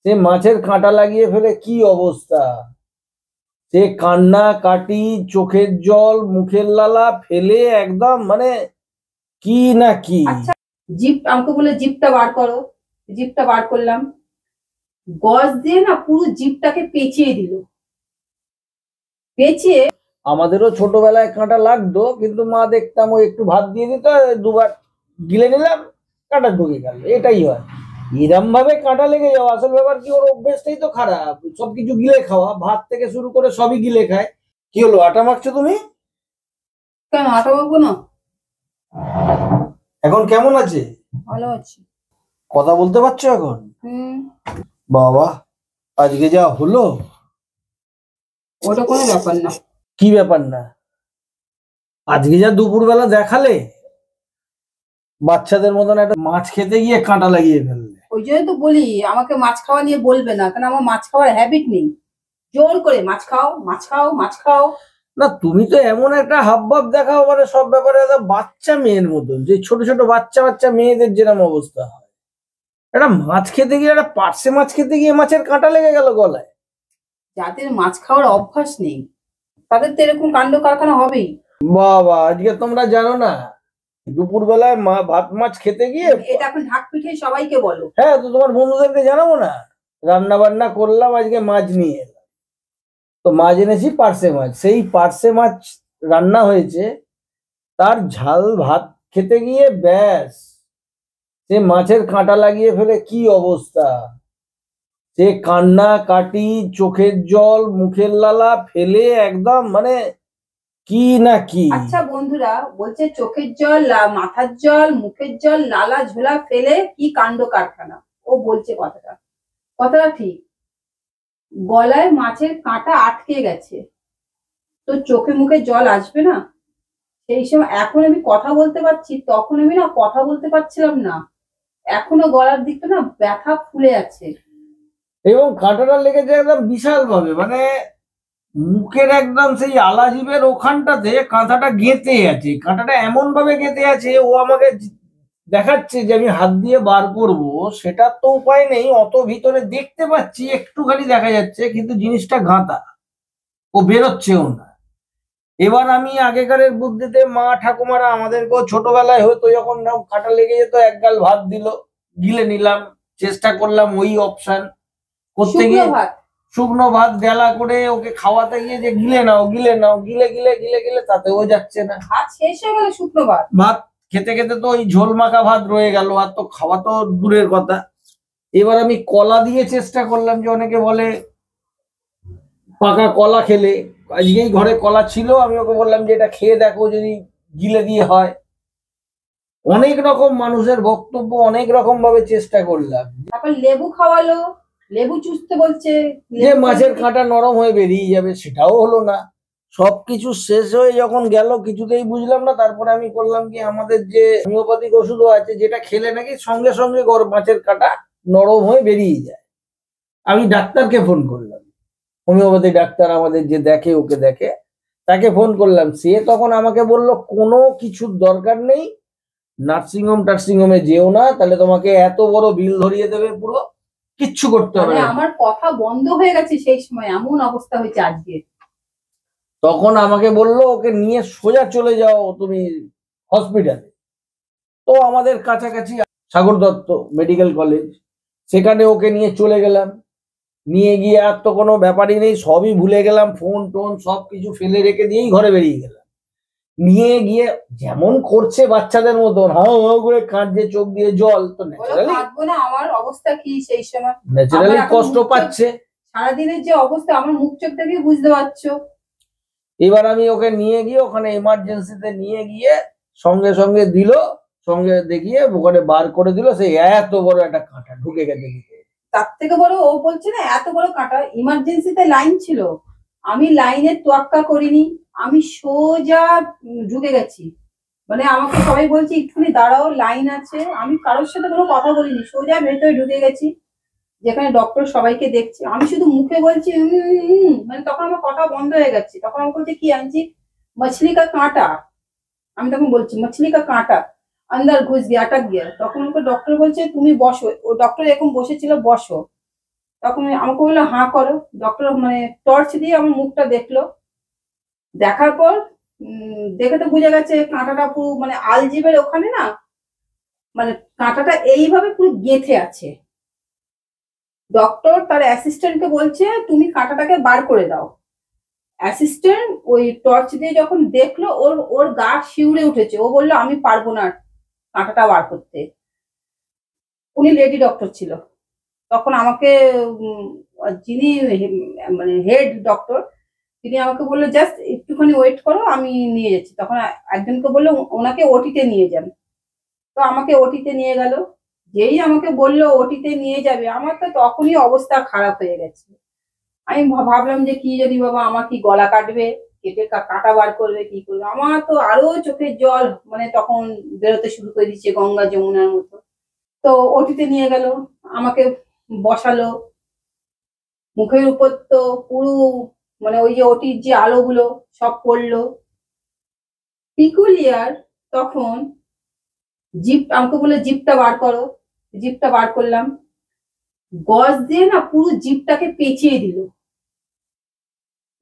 সে মাছের কাঁটা লাগিয়ে ফেলে কি অবস্থা। সে কান্না কাটি, চোখের জল, মুখের লালা ফেলে একদম মানে কি না কি। আচ্ছা, জিপ আমাকে বলে জিপটা বার করো, জিপটা বার করলাম, গজ দিয়ে না পুরো জিপটাকে পেঁচিয়ে দিল। পেঁচিয়ে আমাদেরও ছোটবেলায় কাঁটা লাগতো, কিন্তু মা দেখতাম ওই একটু ভাত দিয়ে দিত, দুবার গিলে নিলাম, কাঁটা ঢুকে গেল, এটাই হয়। এরম ভাবে কাঁটা লেগে যাওয়া আসল ব্যাপার কি, ওর অভ্যেসটাই তো খারাপ, সবকিছু গিলে খাওয়া, ভাত থেকে শুরু করে সবই গিলে খায়। কি হলো, আটা মাখছো তুমি? কেন আটা মাখবো না? এখন কেমন আছে? ভালো আছি। কথা বলতে পারছো এখন? হুম। বাবা, আজকে যা হলো! ওটা কোনো ব্যাপার না। কি ব্যাপার না? আজকে যা দুপুরবেলা দেখালে, বাচ্চাদের মতন একটা মাছ খেতে গিয়ে কাঁটা লাগিয়ে ফেললে। ওই জন্য তো বলি আমাকে মাছ খাওয়া নিয়ে বলবে না, কারণ আমার মাছ খাওয়ার হ্যাবিট নেই। জোর করে মাছ খাও, মাছ খাও, মাছ খাও। না, তুমি তো এমন একটা হাবভাব দেখাও, মানে সব ব্যাপারে একটা বাচ্চা মেয়ের মতন, যে ছোট ছোট বাচ্চা বাচ্চা মেয়েদের যেরকম অবস্থা হয়। একটা মাছ খেতে গিয়ে, একটা পার্শে মাছ খেতে গিয়ে মাছের কাঁটা লেগে গেল গলায়। যাদের মাছ খাওয়ার অভ্যাস নেই তাদের তো এরকম কাণ্ড কারখানা হবেই। বাবা, আজকে তোমরা জানো না, দুপুর বেলায় ভাত মাছ খেতে গিয়ে। এটা এখন ঢাক পিটিয়ে সবাইকে বলো। হ্যাঁ, তো তোমার বন্ধুদেরকে জানাবো না? রান্না বান্না করলাম, আজকে মাছ নিয়ে এলাম, তো মাছ এনেছি পার্শে মাছ, সেই পার্শে মাছ রান্না হয়েছে, তার ঝাল ভাত খেতে গিয়ে ব্যাস, সে মাছের কাঁটা লাগিয়ে ফেলে কি অবস্থা। সে কান্না কাটি, চোখের জল, মুখের লালা ফেলে একদম মানে কি না কি। আচ্ছা বন্ধুরা বলছে চোখের জল, মাথার জল, মুখের জল, লালা ঝোলা ফেলে কি কাণ্ড কারখানা। ও বলছে কথাটা, কথাটা ঠিক। গলায় মাছের কাঁটা আটকে গেছে, তো চোখে মুখে জল আসবে না? সেই সময় এখন আমি কথা বলতে পারছি, তখন আমি না কথা বলতে পারছিলাম না। এখনো গলার দিকটা না ব্যথা ফুলে আছে। এবং কাঁটাটা লেগেছে একদম বিশাল ভাবে, মানে মুখের একদম সেই আলাজিবের ওখানটাতে কাঁটাটা গেঁথে আছে, কাঁটাটা এমন ভাবে গেঁথে আছে, ও আমাকে দেখাচ্ছে যে আমি হাত দিয়ে বার করব, সেটার তো উপায় নেই, অত ভিতরে দেখতে পাচ্ছি একটুখানি দেখা যাচ্ছে, কিন্তু জিনিসটা গাঁথা, ও বেরোচ্ছেও না। এবার আমি আগেকারের বুদ্ধিতে, মা ঠাকুমারা আমাদেরকেও ছোটবেলায় হয়তো যখন কাঁটা লেগে যেত, এক গাল ভাত দিল, গিলে নিলাম, চেষ্টা করলাম ওই অপশন করতে শুকনো গিয়ে, ভাত। শুকনো ভাত ডেলা করে ওকে খাওয়াতে গিয়ে যে গিলে নাও গিলে নাও, গিলে গিলে গিলে গিলে তাতেও যাচ্ছে না। ভাত শেষ হয়ে গেল, শুকনো ভাত। ভাত খেতে খেতে তো ওই ঝোল মাখা ভাত রয়ে গেল, আর তো খাওয়া তো দূরের কথা। এবার আমি কলা দিয়ে চেষ্টা করলাম, যে অনেকে বলে পাকা কলা খেলে, আজকেই ঘরে কলা ছিল, আমি ওকে বললাম যে এটা খেয়ে দেখো যদি গিলে দিয়ে হয়। অনেক রকম মানুষের বক্তব্য, অনেক রকম ভাবে চেষ্টা করলাম, তারপর লেবু খাওয়ালো, লেবু চুষতে বলছে, যে মাছের কাঁটা নরম হয়ে বেরিয়ে যাবে, সেটাও হলো না। সবকিছু শেষ হয়ে যখন গেল, কিছুতেই বুঝলাম না, তারপরে আমি করলাম কি, আমাদের যে হোমিওপ্যাথিক ওষুধও আছে, যেটা খেলে নাকি সঙ্গে সঙ্গে মাছের কাঁটা নরম হয়ে বেরিয়ে যায়। আমি ডাক্তারকে ফোন করলাম, হোমিওপ্যাথি ডাক্তার আমাদের যে দেখে, ওকে দেখে, তাকে ফোন করলাম। সে তখন আমাকে বলল কোনো কিছুর দরকার নেই, নার্সিংহোম টার্সিংহোমে যেও না, তাহলে তোমাকে এত বড় বিল ধরিয়ে দেবে, পুরো কিচ্ছু করতে হবে মানে না। আমার কথা বন্ধ হয়ে গেছে, সেই সময় এমন অবস্থা হয়েছে আজকে। তখন আমাকে বলল ওকে নিয়ে সোজা চলে যাও তুমি হসপিটালে। তো আমাদের কাছাকাছি সাগর দত্ত মেডিকেল কলেজ, সেখানে ওকে নিয়ে চলে গেলাম। নিয়ে গিয়ে আর তো কোনো ব্যাপারই নেই, সবই ভুলে গেলাম, ফোন টোন সবকিছু ফেলে রেখে দিয়েই ঘরে বেরিয়ে গেলাম। নিয়ে গিয়ে যেমন করছে বাচ্চাদের মতন, হাও হাও করে কাঁদছে, চোখ দিয়ে জল, তো ন্যাচারালি কাঁদবো না? আমার অবস্থা কি সেই সময়? ন্যাচারালি কষ্ট পাচ্ছে। সারাদিনের যে অবস্থা আমার মুখ চোখ থেকে বুঝতে পারছো। এবার আমি ওকে নিয়ে গিয়ে ওখানে এমার্জেন্সিতে নিয়ে গিয়ে সঙ্গে সঙ্গে দিল, সঙ্গে দেখিয়ে ওখানে বার করে দিল, সেই এত বড় একটা কাঁটা ঢুকে গেছে ভিতরে। তার থেকে বড় ও বলছে না এত বড় কাঁটা, ইমার্জেন্সিতে লাইন ছিল, আমি লাইনের তোয়াক্কা করিনি, আমি সোজা ঢুকে গেছি। মানে আমাকে সবাই বলছে একটুখানি দাঁড়াও, লাইন আছে, আমি কারোর সাথে কোনো কথা বলিনি, সোজা ভেতরে ঢুকে গেছি, যেখানে ডক্টর সবাইকে দেখছে। আমি শুধু মুখে বলছি মানে তখন আমার কথা বন্ধ হয়ে গেছে। তখন আমাকে বলছে কি আনছি? मछली का कांटा। আমি তখন বলছি मछली का कांटा अंदर घुस गया, अटक गया। তখন আমাকে ডক্টর বলছে তুমি বসো, ও ডক্টর এরকম বসেছিল, বসো। তখন আমাকে বললো হাঁ করো। ডক্টর মানে টর্চ দিয়ে আমার মুখটা দেখলো, দেখার পর দেখে তো বুঝে গেছে কাঁটাটা পুরো মানে আলজিবের ওখানে না, মানে কাঁটাটা এইভাবে পুরো গেঁথে আছে। ডক্টর তার অ্যাসিস্ট্যান্টকে বলছে তুমি কাঁটাটাকে বার করে দাও। অ্যাসিস্ট্যান্ট ওই টর্চ দিয়ে যখন দেখলো, ওর ওর গা শিউরে উঠেছে। ও বললো আমি পারবো না কাঁটাটা বার করতে। উনি লেডি ডক্টর ছিল। তখন আমাকে যিনি মানে হেড ডক্টর, তিনি আমাকে বললো জাস্ট একটুখানি ওয়েট করো, আমি নিয়ে যাচ্ছি। তখন একজনকে বললো ওনাকে ওটিতে নিয়ে যান। তো আমাকে ওটিতে নিয়ে গেল। যেই আমাকে বললো ওটিতে নিয়ে যাবে, আমার তো তখনই অবস্থা খারাপ হয়ে গেছে। আমি ভাবলাম যে কি জানি বাবা, আমার কি গলা কাটবে, কেটে কাঁটা বার করবে, কি করবে। আমার তো আরো চোখের জল মানে তখন বেরোতে শুরু করে দিচ্ছে গঙ্গা যমুনার মতো। তো ওটিতে নিয়ে গেল, আমাকে বসালো। মুখের উপর তো পুরো মানে ওই যে ওটির যে আলোগুলো সব পড়লো। পিকুলিয়ার তখন জিপ আমাকে বলে জিপটা বার করো। জিপটা বার করলাম, গজ দিয়ে না পুরো জিপটাকে পেঁচিয়ে দিল।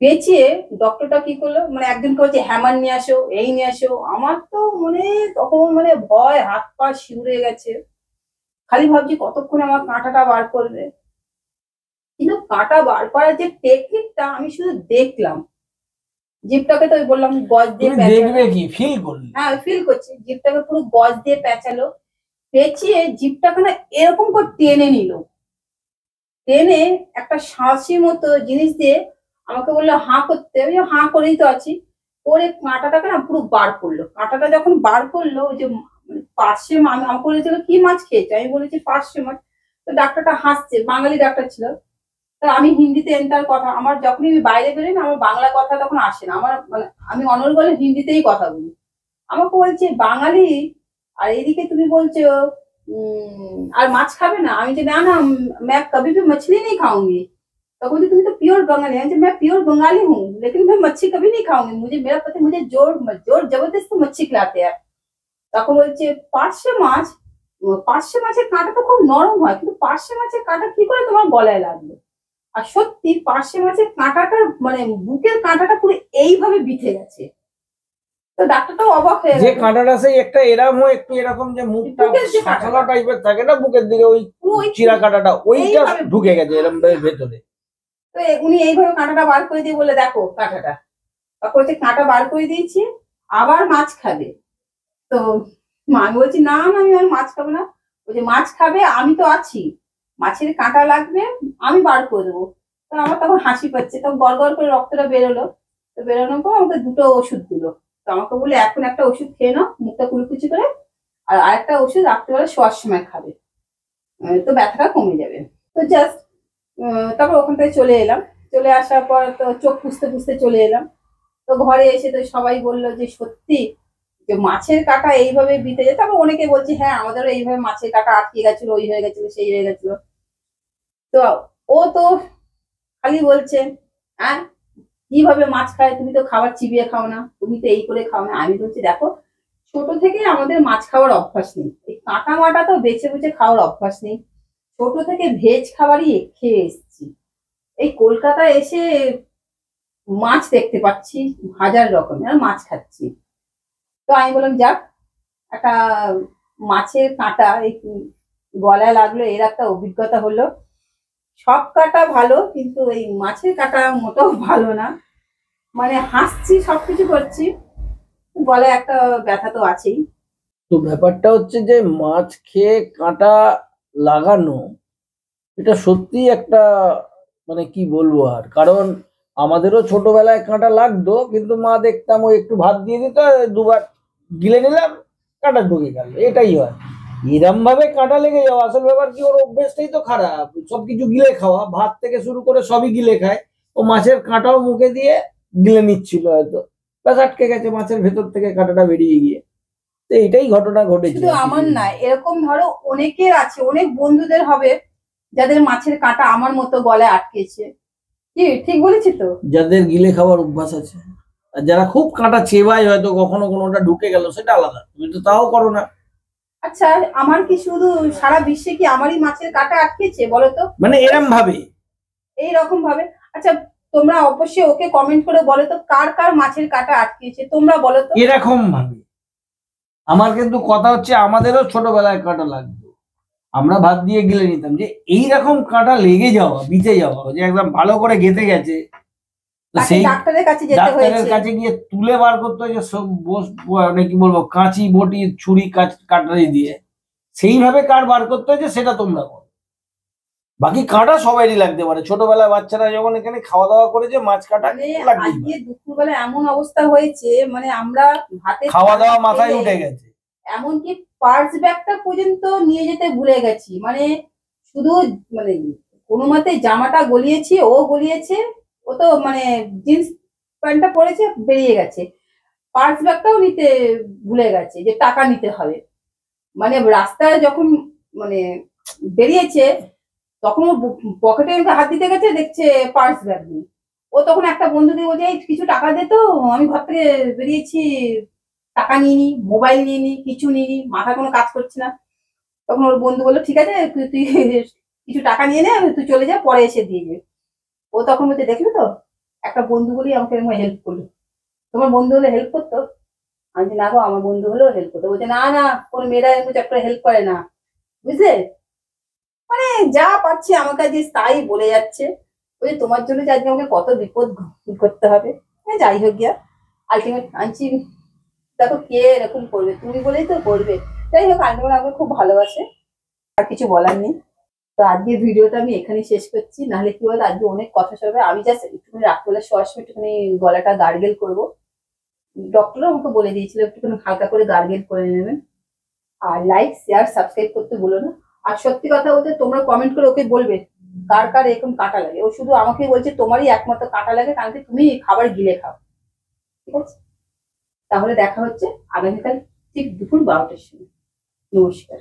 পেঁচিয়ে ডক্টরটা কি করলো, মানে একজনকে বলছে হ্যামার নিয়ে আসো, এই নিয়ে আসো। আমার তো মানে তখন মানে ভয়, হাত পা শিউরে গেছে। খালি ভাবছি কতক্ষণ আমার কাঁটাটা বার করবে। কিন্তু কাঁটা বার করার যে টেকনিকটা আমি শুধু দেখলাম। জিপটাকে তো ওই বললাম গজ দিয়ে তুমি পেঁচালো। দেখবে কি ফিল করলে? হ্যাঁ ফিল করছি, জিপটাকে পুরো গজ দিয়ে পেঁচালো। পেঁচিয়ে জিপটাকে না এরকম করে টেনে নিল। টেনে একটা শাঁসির মতো জিনিস দিয়ে আমাকে বললো হাঁ করতে। আমি হাঁ করেই তো আছি। করে কাঁটাটাকে না পুরো বার করলো। কাঁটাটা যখন বার করলো, ওই যে পার্শে আমাকে বলেছিল কি মাছ খেয়েছে, আমি বলেছি পার্শে মাছ। তো ডাক্তারটা হাসছে, বাঙালি ডাক্তার ছিল। তো আমি হিন্দিতে এন্টার কথা, আমার যখনই আমি বাইরে বেরোই না, আমার বাংলা কথা তখন আসে না। আমার মানে আমি অনর্গলে হিন্দিতেই কথা বলি। আমাকে বলছে বাঙালি, আর এদিকে তুমি বলছো আর মাছ খাবে না। আমি যে না না, मैं कभी भी मछली नहीं खाऊंगी। तो बोलती তুমি তো পিওর বাঙালি। আমি যে मैं प्योर बंगाली हूँ, लेकिन मैं मच्छी कभी नहीं खाऊंगी। मुझे मेरा पति मुझे जोर जोर जबरदस्ती मच्छी खिलाते हैं। তখন বলছে পার্শে মাছ, পার্শে মাছের কাঁটা তো খুব নরম হয়, কিন্তু পার্শে মাছের কাঁটা কি করে তোমার গলায় লাগলো। আর সত্যি পার্শে মাছের কাঁটাটা মানে বুকের কাঁটাটা পুরো এইভাবে বিঁধে গেছে। তো ডাক্তারটাও অবাক হয়ে যে গেল। কাঁটাটা সেই একটা এরম হয়, একটু এরকম যে মুখটা বুকের যে শাঁখালা কাঁটাটা, টাইপের থাকে না বুকের দিকে, ওই পুরো ওই চিরা কাঁটাটা ওইটা এইভাবে ঢুকে গেছে এরম ভাবে ভেতরে। তো উনি এইভাবে কাঁটাটা বার করে দিয়ে বলে দেখো কাঁটাটা। তখন হচ্ছে কাঁটা বার করে দিয়েছি, আবার মাছ খাবে। তো আমি বলছি না না, আমি আর মাছ খাবো না। বলছে মাছ খাবে, আমি তো আছি, মাছের কাঁটা লাগবে, আমি বার করে দেবো। তো আমার তখন হাসি পাচ্ছে, তখন গড় গড় করে রক্তটা বেরোলো। তো বেরোনোর পর আমাকে দুটো ওষুধ দিল। তো আমাকে বলে এখন একটা ওষুধ খেয়ে নাও মুখটা কুলকুচি করে, আর আরেকটা ওষুধ রাত্রিবেলা শোয়ার সময় খাবে, তো ব্যথাটা কমে যাবে। তো জাস্ট তারপর ওখান থেকে চলে এলাম। চলে আসার পর তো চোখ পুষতে পুষতে চলে এলাম। তো ঘরে এসে তো সবাই বললো যে সত্যি যে মাছের কাঁটা এইভাবে বিতে যেত। তারপর অনেকে বলছে হ্যাঁ আমাদেরও এইভাবে মাছের কাঁটা আটকে গেছিল, ওই হয়ে গেছিল, সেই হয়ে গেছিল। তো ও তো খালি বলছে হ্যাঁ কিভাবে মাছ খায়, তুমি তো খাবার চিবিয়ে খাও না, তুমি তো এই করে খাও না। আমি বলছি দেখো ছোট থেকে আমাদের মাছ খাওয়ার অভ্যাস নেই, এই কাঁটা মাটা তো বেছে বেছে খাওয়ার অভ্যাস নেই। ছোট থেকে ভেজ খাবারই খেয়ে এসেছি। এই কলকাতায় এসে মাছ দেখতে পাচ্ছি হাজার রকমের, আর মাছ খাচ্ছি। তো আমি বললাম যাক, একটা মাছের কাঁটা এই গলায় লাগলো, এর একটা অভিজ্ঞতা হলো। সব কাঁটা ভালো, কিন্তু এই মাছের কাঁটা মোটেও ভালো না। মানে হাসছি সবকিছু করছি, গলায় একটা ব্যথা তো আছেই। তো ব্যাপারটা হচ্ছে যে মাছ খেয়ে কাঁটা লাগানো, এটা সত্যি একটা মানে কি বলবো আর, কারণ আমাদেরও ছোটবেলায় কাঁটা লাগতো, কিন্তু মা দেখতাম ওই একটু ভাত দিয়ে দিত, দুবার গিলে নিলাম, কাঁটা ঢুকে গেল, এটাই হয়। এরম ভাবে কাঁটা লেগে যাওয়া, আসল ব্যাপার কি ওর অভ্যেসটাই তো খারাপ, সবকিছু গিলে খাওয়া, ভাত থেকে শুরু করে সবই গিলে খায়। ও মাছের কাঁটাও মুখে দিয়ে গিলে নিচ্ছিল হয়তো, ব্যাস আটকে গেছে মাছের ভেতর থেকে কাঁটাটা বেরিয়ে গিয়ে। তো এইটাই ঘটনা ঘটেছে। শুধু আমার না, এরকম ধরো অনেকের আছে, অনেক বন্ধুদের হবে যাদের মাছের কাঁটা আমার মতো গলায় আটকেছে। কি ঠিক বলেছি তো? যাদের গিলে খাওয়ার অভ্যাস আছে, আর যারা খুব কাঁটা চেবায় হয়তো কখনো কোনোটা ঢুকে গেল, সেটা আলাদা, তুমি তো তাও করো না। আচ্ছা, আমার কি শুধু, সারা বিশ্বে কি আমারই মাছের কাঁটা আটকেছে বলো তো? মানে এরম ভাবে। এইরকম ভাবে। আচ্ছা, তোমরা অবশ্যই ওকে কমেন্ট করে বলো তো কার কার মাছের কাঁটা আটকেছে, তোমরা বলো তো। এরকম ভাবে। আমার কিন্তু কথা হচ্ছে, আমাদেরও ছোটবেলায় কাঁটা লাগতো, আমরা ভাত দিয়ে গিলে নিতাম, যে এইরকম কাঁটা লেগে যাওয়া, বিঁধে যাওয়া, যে একদম ভালো করে গেঁথে গেছে, তো তাকে সেই ডাক্তারের কাছে যেতে ডাক্তারের হয়েছে। কাছে গিয়ে তুলে বার করতে হয়েছে সব মানে কি বলবো, কাঁচি বটি ছুরি কাটারি দিয়ে সেইভাবে কাঠ বার করতে হয়েছে, সেটা তোমরা করো। বাকি কাঁটা সবারই লাগতে পারে, ছোটবেলায় বাচ্চারা যখন এখানে খাওয়া দাওয়া করেছে মাছ কাটা মানে লাগতেই আজকে পারে। দুপুরবেলা এমন অবস্থা হয়েছে, মানে আমরা ভাতে খাওয়া দাওয়া মাথায় উঠে গেছে। এমনকি পার্স ব্যাগটা পর্যন্ত নিয়ে যেতে ভুলে গেছি। মানে শুধু, মানে কোনো মতে জামাটা গলিয়েছি, ও গলিয়েছে, ও তো মানে জিন্স প্যান্টটা পরেছে বেরিয়ে গেছে, পার্স ব্যাগটাও নিতে ভুলে গেছে, যে টাকা নিতে হবে। মানে রাস্তায় যখন মানে বেরিয়েছে, তখন ও পকেটে হাত দিতে গেছে, দেখছে পার্স ব্যাগ নেই। ও তখন একটা বন্ধুকে বলছে, "এই কিছু টাকা দে তো, আমি ঘর থেকে বেরিয়েছি, টাকা নিয়ে নি, মোবাইল নিয়ে নি, কিছু নিয়ে নি, মাথা কোনো কাজ করছে না।" তখন ওর বন্ধু বললো, "ঠিক আছে, তুই কিছু টাকা নিয়ে নে, তুই চলে যা, পরে এসে দিয়ে যাবে।" ও তখন বলছে, "দেখলে তো, একটা বন্ধু বলেই আমাকে হেল্প করলো, তোমার বন্ধু হলে হেল্প করতো?" আমি বলছি, "না গো, আমার বন্ধু হলেও হেল্প করতো।" বলছে, "না না, কোনো মেয়েরা এরকম চট হেল্প করে না, বুঝলে?" মানে যা পাচ্ছি আমার কাছে তাই বলে যাচ্ছে। বলছে, "তোমার জন্য যে আজকে আমাকে কত বিপদ করতে হবে।" যাই হোক গিয়া, আলটিমেট আনছি। দেখো কে এরকম করবে, তুমি বলেই তো করবে। যাই হোক, আলটিমেট আমাকে খুব ভালোবাসে, আর কিছু বলার নেই। তো আজকের ভিডিওটা আমি এখানে শেষ করছি, নাহলে কি বলতো আজকে অনেক কথা সরবে। আমি জাস্ট একটুখানি রাত্রিবেলা শোয়ার সময় একটুখানি গলাটা গার্গেল করবো। ডক্টরও আমাকে বলে দিয়েছিল একটুখানি হালকা করে গার্গেল করে নেবেন। আর লাইক শেয়ার সাবস্ক্রাইব করতে ভুলো না। আর সত্যি কথা বলতে, তোমরা কমেন্ট করে ওকে বলবে কার কার এরকম কাঁটা লাগে। ও শুধু আমাকে বলছে তোমারই একমাত্র কাঁটা লাগে, কারণ কি তুমি খাবার গিলে খাও। ঠিক আছে, তাহলে দেখা হচ্ছে আগামীকাল ঠিক দুপুর 12টার সময়। নমস্কার।